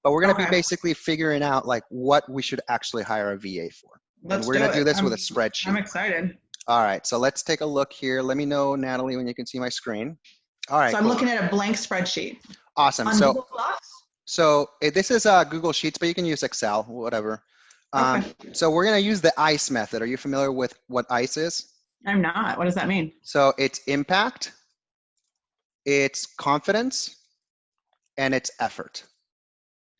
but we're going to be Okay. basically figuring out like what we should actually hire a VA for. And Let's we're do going to do it. this with a I'm spreadsheet. excited. All right, so let's take a look here. Let me know, Natalie, when you can see my screen. All right, So I'm cool. looking at a blank spreadsheet Awesome. on Google Docs. So this is Google Sheets, but you can use Excel, whatever. Okay. So we're going to use the ICE method. Are you familiar with what ICE is? I'm not. What does that mean? So it's impact, it's confidence, and it's effort.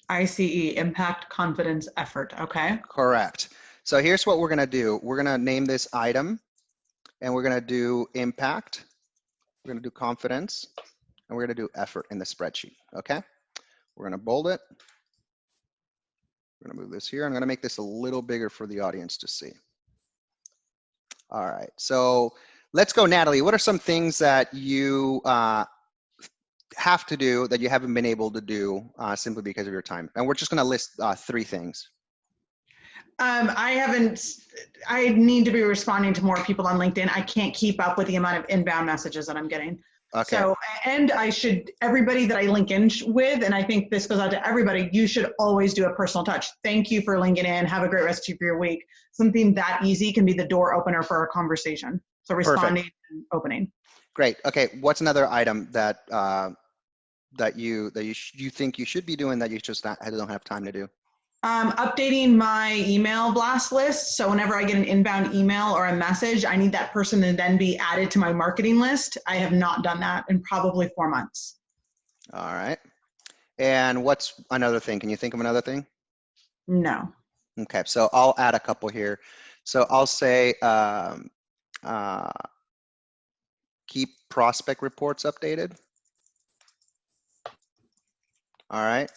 ICE, impact, confidence, effort. Okay. Correct. So here's what we're going to do. We're going to name this item, and we're going to do impact. We're going to do confidence, and we're going to do effort in the spreadsheet. Okay. We're going to bold it. We're going to move this here. I'm going to make this a little bigger for the audience to see. All right. So let's go, Natalie. What are some things that you have to do that you haven't been able to do simply because of your time? And we're just going to list 3 things. I need to be responding to more people on LinkedIn. I can't keep up with the amount of inbound messages that I'm getting. Okay. So, and everybody that I link in with, and I think this goes out to everybody, you should always do a personal touch. Thank you for linking in. Have a great rest of your week. Something that easy can be the door opener for a conversation. So responding and opening. Great. Okay. What's another item that that you think you should be doing that you just don't have time to do? Updating my email blast list. So whenever I get an inbound email or a message, I need that person to then be added to my marketing list. I have not done that in probably 4 months. All right. And what's another thing? Can you think of another thing? No. Okay. So I'll add a couple here. So I'll say keep prospect reports updated. All right.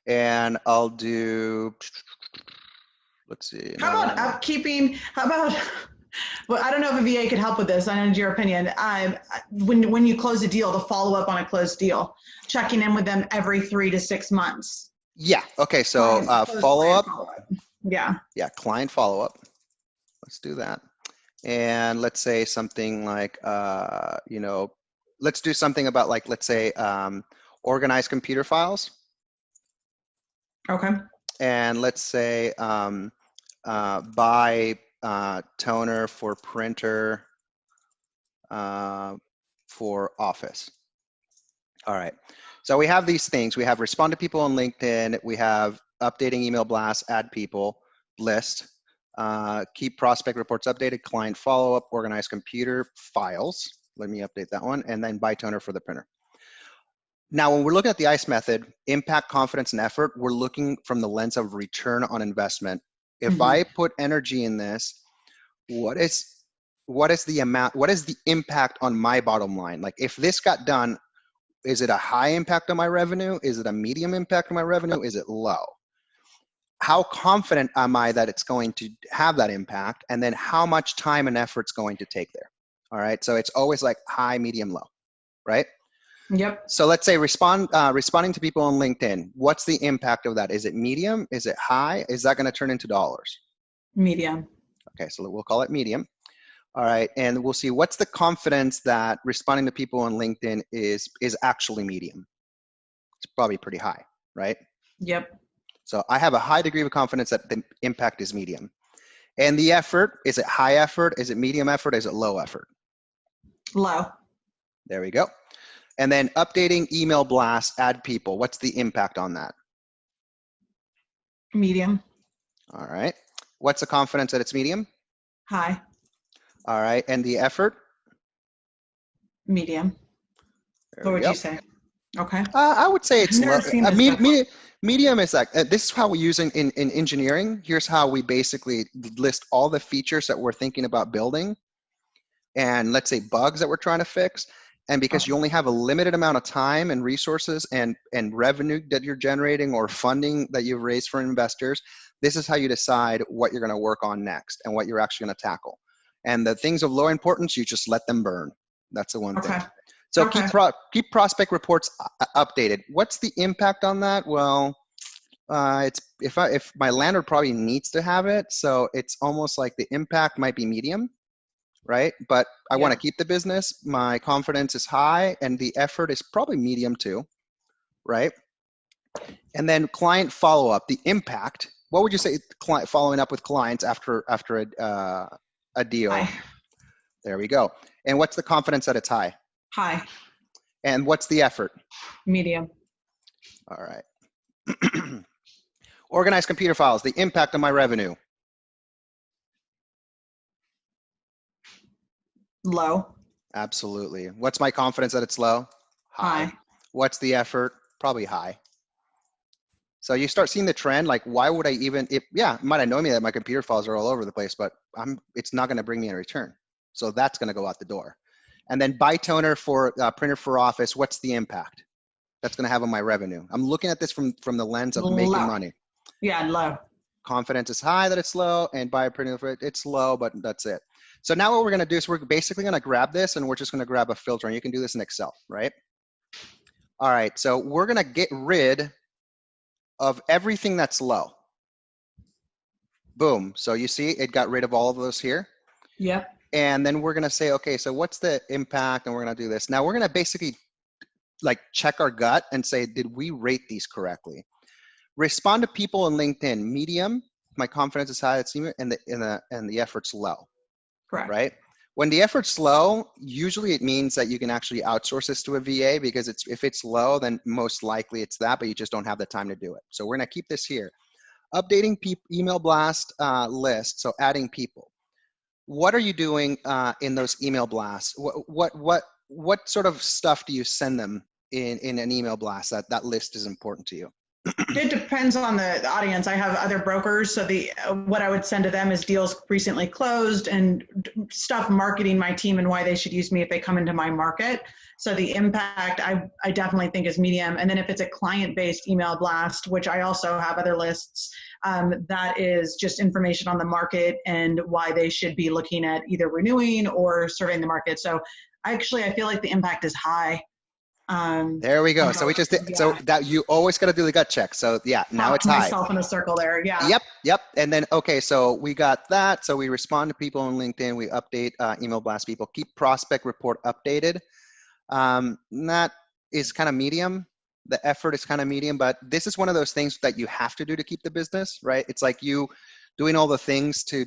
And I'll do, let's see. How about upkeeping? Well, I don't know if a VA could help with this. I know your opinion. When you close a deal, the follow up on a closed deal, checking in with them every 3 to 6 months. Yeah. Okay. So follow up. Yeah. Yeah. Client follow up. Let's do that. And let's say something like, let's do something about like, let's say, organize computer files. Okay. And let's say buy toner for printer for office. All right. So we have these things. We have respond to people on LinkedIn. We have updating email blasts, add people, list, keep prospect reports updated, client follow-up, organize computer files. Let me update that one. And then buy toner for the printer. Now, when we're looking at the ICE method, impact, confidence, and effort, we're looking from the lens of return on investment. If I put energy in this, what is the amount, what is the impact on my bottom line? Like if this got done, is it a high impact on my revenue? Is it a medium impact on my revenue? Is it low? How confident am I that it's going to have that impact? And then how much time and effort it's going to take there? All right, so it's always like high, medium, low, right? Yep. So let's say responding to people on LinkedIn. What's the impact of that? Is it medium? Is it high? Is that going to turn into dollars? Medium. Okay, so we'll call it medium. All right, and we'll see what's the confidence that responding to people on LinkedIn is actually medium. It's probably pretty high, right? Yep. So I have a high degree of confidence that the impact is medium. And the effort, is it high effort? Is it medium effort? Is it low effort? Low. There we go. And then updating email blasts, add people. What's the impact on that? Medium. All right. What's the confidence that it's medium? High. All right. And the effort? Medium. What would you say? Okay. I would say it's low. Medium is like, this is how we use in engineering. Here's how we basically list all the features that we're thinking about building and let's say bugs that we're trying to fix. And because you only have a limited amount of time and resources and revenue that you're generating or funding that you've raised for investors, this is how you decide what you're going to work on next and what you're actually going to tackle. And the things of low importance, you just let them burn. That's the one thing. So keep prospect reports updated. What's the impact on that? Well, it's if my landlord probably needs to have it, so it's almost like the impact might be medium. Right? But I want to keep the business. My confidence is high and the effort is probably medium too, right? And then client follow-up, the impact. What would you say client following up with clients after a deal? High. There we go. And what's the confidence that it's high? High. And what's the effort? Medium. All right. Organized computer files, the impact on my revenue. Low. Absolutely. What's my confidence that it's low? High. What's the effort? Probably high. So you start seeing the trend, like why would I even, yeah, it might annoy me that my computer files are all over the place, but it's not gonna bring me a return. So that's gonna go out the door. And then buy toner for printer for office, what's the impact that's gonna have on my revenue? I'm looking at this from the lens of making money. Yeah, low. Confidence is high that it's low, and buy a printer for it, it's low, but that's it. So now what we're gonna do is we're basically gonna grab this and we're just gonna grab a filter, and you can do this in Excel, right? All right, so we're gonna get rid of everything that's low. Boom. So you see it got rid of all of those here. Yep. And then we're going to say, okay, so what's the impact? And we're going to do this. Now we're going to basically like check our gut and say, did we rate these correctly? Respond to people on LinkedIn, medium, my confidence is high, and the effort's low. Correct. Right? When the effort's low, usually it means that you can actually outsource this to a VA, because if it's low, then most likely it's that, but you just don't have the time to do it. So we're going to keep this here. Updating email blast list, so adding people. What are you doing in those email blasts? What sort of stuff do you send them in an email blast that list is important to you? It depends on the audience. I have other brokers, so what I would send to them is deals recently closed and stuff marketing my team and why they should use me if they come into my market. So the impact I definitely think is medium. And then if it's a client-based email blast, which I also have other lists, that is just information on the market and why they should be looking at either renewing or surveying the market. So I feel like the impact is high. There we go. So we just did, yeah. So that you always got to do the gut check. So yeah, now it's high. Myself in a circle there. Yeah. Yep. And then, okay, so we got that. So we respond to people on LinkedIn. We update email blast people, keep prospect report updated. That is kind of medium. The effort is kind of medium, but this is one of those things that you have to do to keep the business, right? It's like you doing all the things to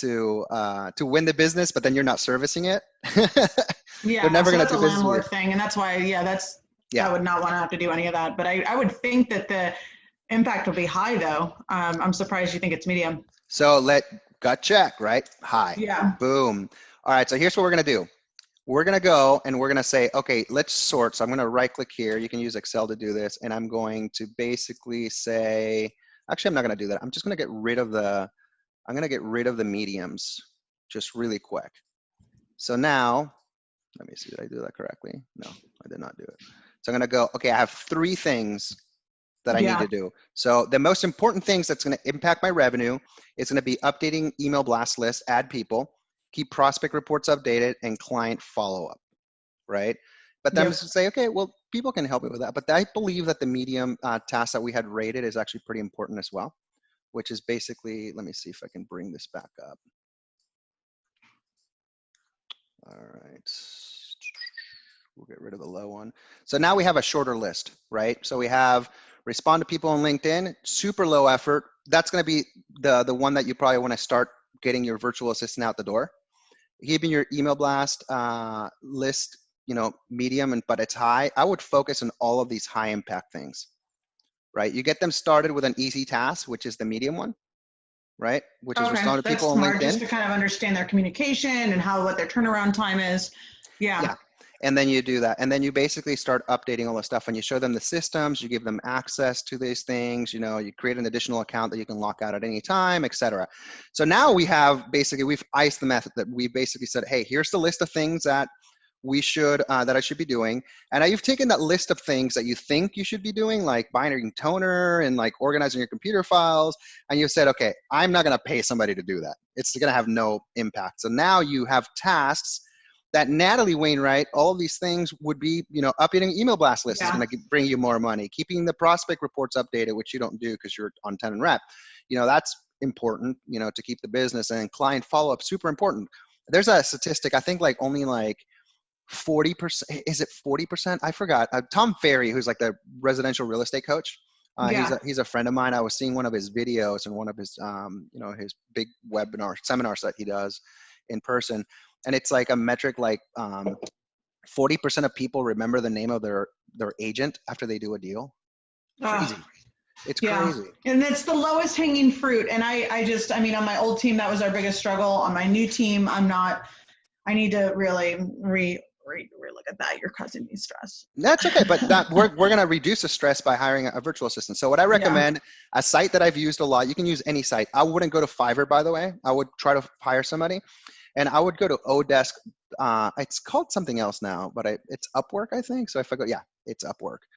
win the business, but then you're not servicing it. Yeah, they're never so going to do business. That's a landlord thing, and that's why, I would not want to have to do any of that. But I would think that the impact will be high, though. I'm surprised you think it's medium. So gut check, right? High. Yeah. Boom. All right. So here's what we're going to do. We're going to go and we're going to say, okay, let's sort. So I'm going to right click here. You can use Excel to do this, and I'm going to basically say, actually, I'm not going to do that. I'm just going to get rid of the mediums just really quick. So now, let me see, did I do that correctly? No, I did not do it. So I'm gonna go, okay, I have 3 things that I need to do. So the most important things that's gonna impact my revenue is gonna be updating email blast list, add people, keep prospect reports updated, and client follow-up, right? But then I'm just gonna say, okay, well, people can help me with that. But I believe that the medium task that we had rated is actually pretty important as well, which is basically, let me see if I can bring this back up. All right, we'll get rid of the low one. So now we have a shorter list, right? So we have respond to people on LinkedIn, super low effort. That's gonna be the one that you probably wanna start getting your virtual assistant out the door. Keeping your email blast list, medium, but it's high. I would focus on all of these high impact things, right? You get them started with an easy task, which is the medium one, right? Which is respond to people on LinkedIn. Just to kind of understand their communication and what their turnaround time is. Yeah. And then you do that. And then you basically start updating all the stuff, and you show them the systems, you give them access to these things, you create an additional account that you can lock out at any time, etc. So now we've iced the method that we basically said, hey, here's the list of things that that I should be doing. And now you've taken that list of things that you think you should be doing, like binding toner and like organizing your computer files. And you said, okay, I'm not going to pay somebody to do that. It's going to have no impact. So now you have tasks that Natalie Wainwright, all of these things would be, updating email blast list is going to bring you more money. Keeping the prospect reports updated, which you don't do because you're on 10 and rep. That's important, to keep the business. And client follow-up, super important. There's a statistic, I think only 40%, is it 40%? I forgot. Tom Ferry, who's like the residential real estate coach. Yeah. He's a friend of mine. I was seeing one of his videos and one of his, his big webinar seminars that he does in person. And it's like a metric like 40% of people remember the name of their agent after they do a deal. Crazy. It's Yeah. crazy. And it's the lowest hanging fruit. And I mean, on my old team, that was our biggest struggle. On my new team, I need to really look at that. You're causing me stress. That's okay, but we're going to reduce the stress by hiring a virtual assistant. So what I recommend, a site that I've used a lot, you can use any site. I wouldn't go to Fiverr, by the way. I would try to hire somebody, and I would go to Odesk. It's called something else now, but it's Upwork, I think. So if I go, yeah, it's Upwork.